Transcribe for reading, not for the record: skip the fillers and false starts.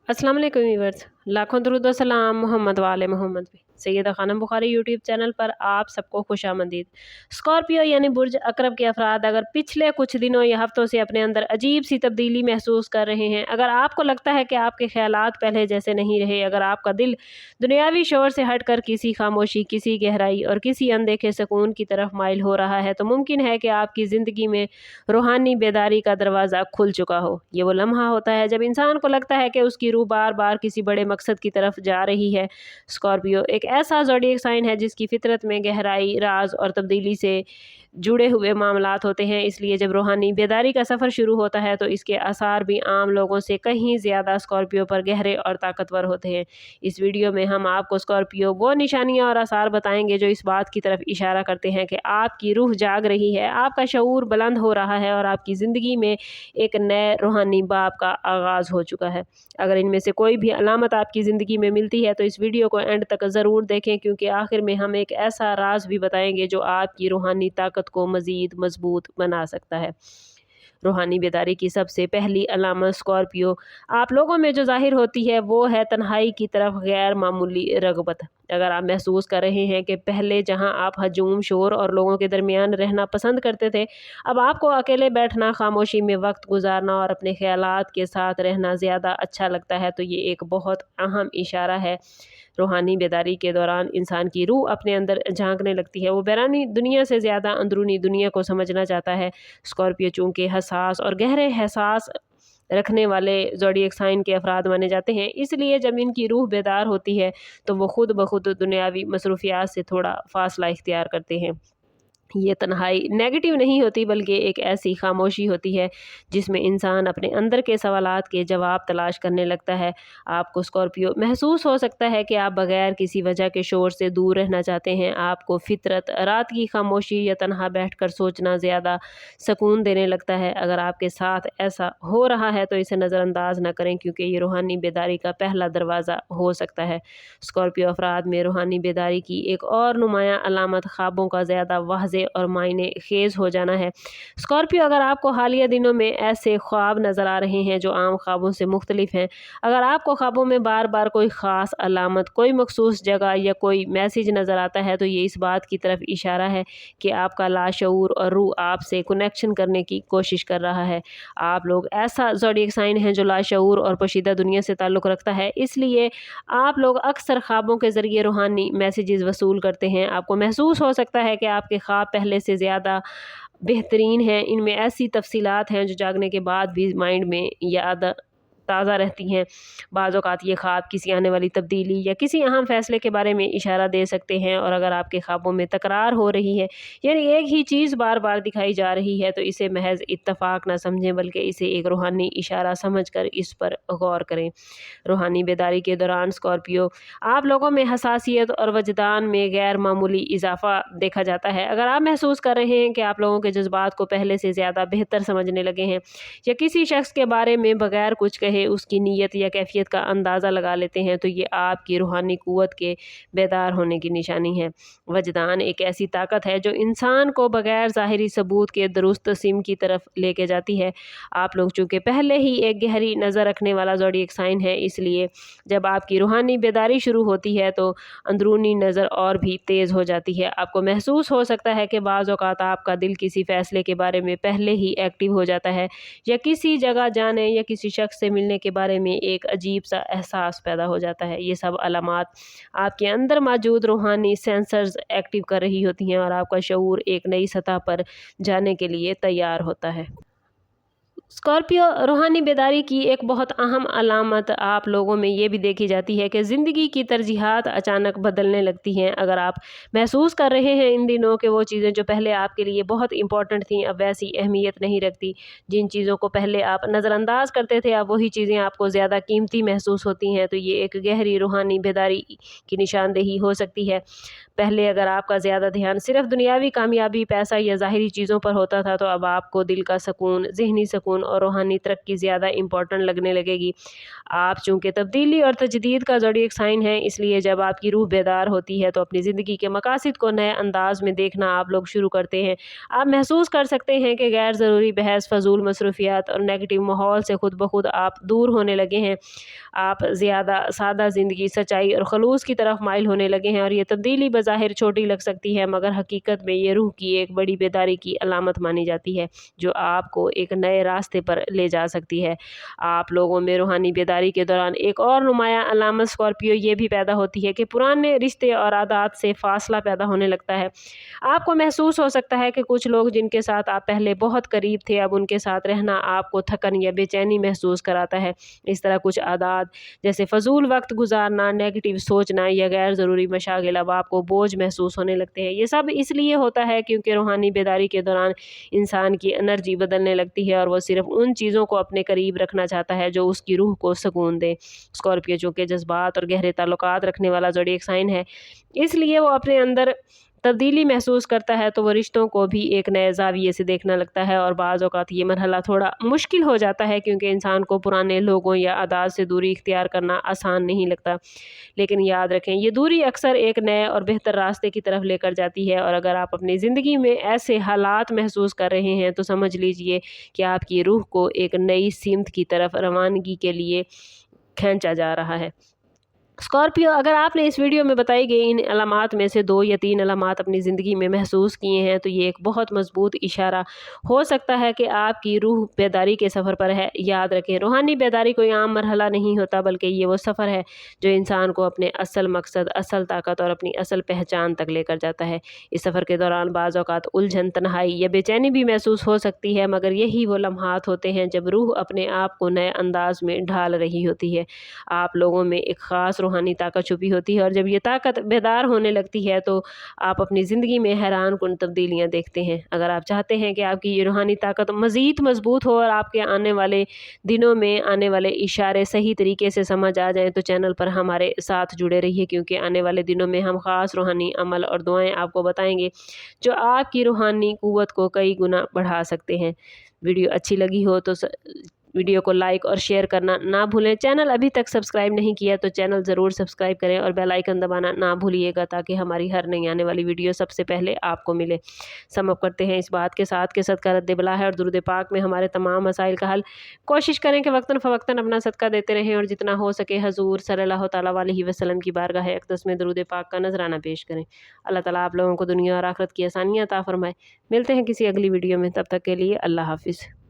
अस्सलाम वालेकुम व्यूअर्स, लाखों दरूद व सलाम मोहम्मद वाले मोहम्मद पे। सैयदा खानम बुखारी यूट्यूब चैनल पर आप सबको खुशामदीद। स्कॉर्पियो यानी बुर्ज अकरब के अफराद अगर पिछले कुछ दिनों या हफ्तों से अपने अंदर अजीब सी तब्दीली महसूस कर रहे हैं, अगर आपको लगता है कि आपके ख्यालात पहले जैसे नहीं रहे, अगर आपका दिल दुनियावी शोर से हटकर किसी खामोशी, किसी गहराई और किसी अनदेखे सुकून की तरफ माइल हो रहा है, तो मुमकिन है कि आपकी ज़िंदगी में रूहानी बेदारी का दरवाज़ा खुल चुका हो। ये वो लम्हा होता है जब इंसान को लगता है कि उसकी रूह बार बार किसी बड़े मकसद की तरफ जा रही है। स्कॉर्पियो एक ऐसा ज़ोडिएक साइन है जिसकी फितरत में गहराई, राज और तब्दीली से जुड़े हुए मामलात होते हैं। इसलिए जब रूहानी बेदारी का सफ़र शुरू होता है तो इसके आसार भी आम लोगों से कहीं ज़्यादा स्कॉर्पियो पर गहरे और ताकतवर होते हैं। इस वीडियो में हम आपको स्कॉर्पियो वो निशानियां और आसार बताएंगे जो इस बात की तरफ इशारा करते हैं कि आपकी रूह जाग रही है, आपका शऊर बुलंद हो रहा है और आपकी ज़िंदगी में एक नए रूहानी बाब का आगाज़ हो चुका है। अगर इनमें से कोई भी अलामत आपकी ज़िंदगी में मिलती है तो इस वीडियो को एंड तक ज़रूर देखें, क्योंकि आखिर में हम एक ऐसा राज भी बताएंगे जो आपकी रूहानी ताकत को मज़ीद मजबूत बना सकता है। रूहानी बेदारी की सबसे पहली अलामत स्कॉर्पियो आप लोगों में जो ज़ाहिर होती है वो है तन्हाई की तरफ गैर मामूली रग़बत। अगर आप महसूस कर रहे हैं कि पहले जहां आप हजूम, शोर और लोगों के दरमियान रहना पसंद करते थे, अब आपको अकेले बैठना, खामोशी में वक्त गुजारना और अपने ख्यालात के साथ रहना ज़्यादा अच्छा लगता है, तो ये एक बहुत अहम इशारा है। रूहानी बेदारी के दौरान इंसान की रूह अपने अंदर झांकने लगती है। वो बैरानी दुनिया से ज़्यादा अंदरूनी दुनिया को समझना चाहता है। स्कॉर्पियो चूँकि हसास और गहरे एहसास रखने वाले ज़ोडिएक साइन के अफराद माने जाते हैं, इसलिए जब इनकी रूह बेदार होती है तो वो खुद ब खुद दुनियावी मसरूफियात से थोड़ा फासला इख्तियार करते हैं। ये तन्हाई नेगेटिव नहीं होती, बल्कि एक ऐसी खामोशी होती है जिसमें इंसान अपने अंदर के सवालात के जवाब तलाश करने लगता है। आपको स्कॉर्पियो महसूस हो सकता है कि आप बगैर किसी वजह के शोर से दूर रहना चाहते हैं। आपको फितरत, रात की खामोशी या तन्हा बैठकर सोचना ज़्यादा सुकून देने लगता है। अगर आपके साथ ऐसा हो रहा है तो इसे नज़रअंदाज न करें, क्योंकि ये रूहानी बेदारी का पहला दरवाज़ा हो सकता है। स्कॉर्पियो अफराद में रूहानी बेदारी की एक और नुमायाँ अलामत ख्वाबों का ज़्यादा वाज़ेह और मायने खेज हो जाना है। स्कॉर्पियो अगर आपको हालिया दिनों में ऐसे ख्वाब नज़र आ रहे हैं जो आम ख्वाबों से मुख्तलिफ हैं, अगर आपको ख्वाबों में बार बार कोई ख़ास अलामत, कोई मखसूस जगह या कोई मैसेज नज़र आता है, तो ये इस बात की तरफ इशारा है कि आपका लाशऊर और रूह आपसे कनेक्शन करने की कोशिश कर रहा है। आप लोग ऐसा ज़ोडिएक साइन है जो लाशऊर और पोशीदा दुनिया से ताल्लुक़ रखता है, इसलिए आप लोग अक्सर ख्वाबों के ज़रिए रूहानी मैसेजेस वसूल करते हैं। आपको महसूस हो सकता है कि आपके ख्वाब पहले से ज़्यादा बेहतरीन हैं। इनमें ऐसी तफसीलात हैं जो जागने के बाद भी माइंड में याद ताज़ा रहती हैं। बाज़ औक़ात ये ख्वाब किसी आने वाली तब्दीली या किसी अहम फ़ैसले के बारे में इशारा दे सकते हैं, और अगर आपके ख्वाबों में तकरार हो रही है, यानी एक ही चीज़ बार बार दिखाई जा रही है, तो इसे महज इत्तफ़ाक़ ना समझें, बल्कि इसे एक रूहानी इशारा समझकर इस पर गौर करें। रूहानी बेदारी के दौरान स्कॉर्पियो आप लोगों में हसासियत और वजदान में गैर मामूली इजाफा देखा जाता है। अगर आप महसूस कर रहे हैं कि आप लोगों के जज्बात को पहले से ज़्यादा बेहतर समझने लगे हैं, या किसी शख्स के बारे में बगैर कुछ कहे उसकी नीयत या कैफियत का अंदाज़ा लगा लेते हैं, तो ये आपकी रूहानी क़ुव्वत के बेदार होने की निशानी है। वजदान एक ऐसी ताकत है जो इंसान को बगैर ज़ाहिरी सबूत के दुरुस्त सिम की तरफ लेके जाती है। आप लोग चूँकि पहले ही एक गहरी नज़र रखने वाला ज़ोडिएक साइन है, इसलिए जब आपकी रूहानी बेदारी शुरू होती है तो अंदरूनी नज़र और भी तेज़ हो जाती है। आपको महसूस हो सकता है कि बाज़ औक़ात आपका दिल किसी फ़ैसले के बारे में पहले ही एक्टिव हो जाता है, या किसी जगह जाने या किसी शख्स से मिलने के बारे में एक अजीब सा एहसास पैदा हो जाता है। ये सब अलामात आपके अंदर मौजूद रूहानी सेंसर्स एक्टिव कर रही होती हैं, और आपका शऊर एक नई सतह पर जाने के लिए तैयार होता है। स्कॉर्पियो रूहानी बेदारी की एक बहुत अहम अलामत आप लोगों में ये भी देखी जाती है कि ज़िंदगी की तरजीहात अचानक बदलने लगती हैं। अगर आप महसूस कर रहे हैं इन दिनों कि वो चीज़ें जो पहले आपके लिए बहुत इंपॉर्टेंट थीं अब वैसी अहमियत नहीं रखती, जिन चीज़ों को पहले आप नज़रअंदाज करते थे अब वही चीज़ें आपको ज़्यादा कीमती महसूस होती हैं, तो ये एक गहरी रूहानी बेदारी की निशानदेही हो सकती है। पहले अगर आपका ज़्यादा ध्यान सिर्फ दुनियावी कामयाबी, पैसा या ज़ाहिरी चीज़ों पर होता था, तो अब आपको दिल का सुकून, ज़हनी सुकून सुकून और रूहानी तरक्की ज़्यादा इम्पोर्टेंट लगने लगेगी। आप चूँकि तब्दीली और तजदीद का ज़ोडिएक साइन है, इसलिए जब आपकी रूह बेदार होती है तो अपनी ज़िंदगी के मकासद को नए अंदाज में देखना आप लोग शुरू करते हैं। आप महसूस कर सकते हैं कि गैर ज़रूरी बहस, फजूल मसरूफियात और नेगेटिव माहौल से खुद ब खुद आप दूर होने लगे हैं। आप ज़्यादा सादा ज़िंदगी, सच्चाई और खलूस की तरफ माइल होने लगे हैं। और ये तब्दीली बज़ाहिर छोटी लग सकती है, मगर हकीकत में ये रूह की एक बड़ी बेदारी की अलामत मानी जाती है, जो आपको एक नए रास्ते पर ले जा सकती है। आप लोगों में रूहानी बेदारी के दौरान एक और नुमायाँ अलामत स्कॉर्पियो ये भी पैदा होती है कि पुराने रिश्ते और आदत से फासला पैदा होने लगता है। आपको महसूस हो सकता है कि कुछ लोग जिनके साथ आप पहले बहुत करीब थे, अब उनके साथ रहना आपको थकन या बेचैनी महसूस कराता है। इस तरह कुछ आदत जैसे फजूल वक्त गुजारना, नेगेटिव सोचना या गैर ज़रूरी मशागिल अब आपको बोझ महसूस होने लगते हैं। ये सब इसलिए होता है क्योंकि रूहानी बेदारी के दौरान इंसान की एनर्जी बदलने लगती है और वो सिर्फ उन चीज़ों को अपने करीब रखना चाहता है जो उसकी रूह को सुकून दे। स्कॉर्पियो चूँकि जज्बात और गहरे ताल्लुकात रखने वाला ज़ोडिएक साइन है, इसलिए वो अपने अंदर तब्दीली महसूस करता है तो वो रिश्तों को भी एक नए ज़ाविये से देखने लगता है। और बाज़ औक़ात ये मरहला थोड़ा मुश्किल हो जाता है क्योंकि इंसान को पुराने लोगों या आदात से दूरी इख्तियार करना आसान नहीं लगता। लेकिन याद रखें, ये दूरी अक्सर एक नए और बेहतर रास्ते की तरफ लेकर जाती है। और अगर आप अपनी ज़िंदगी में ऐसे हालात महसूस कर रहे हैं तो समझ लीजिए कि आपकी रूह को एक नई सिमत की तरफ रवानगी के लिए खींचा जा रहा है। स्कॉर्पियो, अगर आपने इस वीडियो में बताई गई इन अलामात में से 2 या 3 अलामात अपनी ज़िंदगी में महसूस किए हैं तो ये एक बहुत मजबूत इशारा हो सकता है कि आपकी रूह बेदारी के सफ़र पर है। याद रखें, रूहानी बेदारी कोई आम मरहला नहीं होता, बल्कि ये वो सफ़र है जो इंसान को अपने असल मकसद, असल ताकत और अपनी असल पहचान तक लेकर जाता है। इस सफ़र के दौरान बाज़ औक़ात उलझन, तन्हाई या बेचैनी भी महसूस हो सकती है, मगर यही वो लम्हात होते हैं जब रूह अपने आप को नए अंदाज में ढाल रही होती है। आप लोगों में एक ख़ास रूहानी ताकत छुपी होती है और जब ये ताकत बेदार होने लगती है तो आप अपनी ज़िंदगी में हैरान कुन तब्दीलियाँ देखते हैं। अगर आप चाहते हैं कि आपकी ये रूहानी ताकत मज़ीद मजबूत हो और आपके आने वाले दिनों में आने वाले इशारे सही तरीके से समझ आ जाएँ तो चैनल पर हमारे साथ जुड़े रहिए, क्योंकि आने वाले दिनों में हम ख़ास रूहानी अमल और दुआएँ आपको बताएंगे जो आपकी रूहानी क़ुव्वत को कई गुना बढ़ा सकते हैं। वीडियो अच्छी लगी हो तो वीडियो को लाइक और शेयर करना ना भूलें। चैनल अभी तक सब्सक्राइब नहीं किया तो चैनल ज़रूर सब्सक्राइब करें और बेल आइकन दबाना ना भूलिएगा ताकि हमारी हर नई आने वाली वीडियो सबसे पहले आपको मिले। सम अप करते हैं इस बात के साथ कि सदका रद्द बला है और दुरूद पाक में हमारे तमाम मसाइल का हल। कोशिश करें कि वक्तन फ़वक्तन अपना सदका देते रहें और जितना हो सके हजूर सल्लल्लाहु तआला अलैहि वसल्लम की बारगाह अक़दस में दुरूद पाक का नजराना पेश करें। अल्लाह ताला आप लोगों को दुनिया और आखिरत की आसानियाँ अता फरमाए। मिलते हैं किसी अगली वीडियो में, तब तक के लिए अल्लाह हाफ़िज़।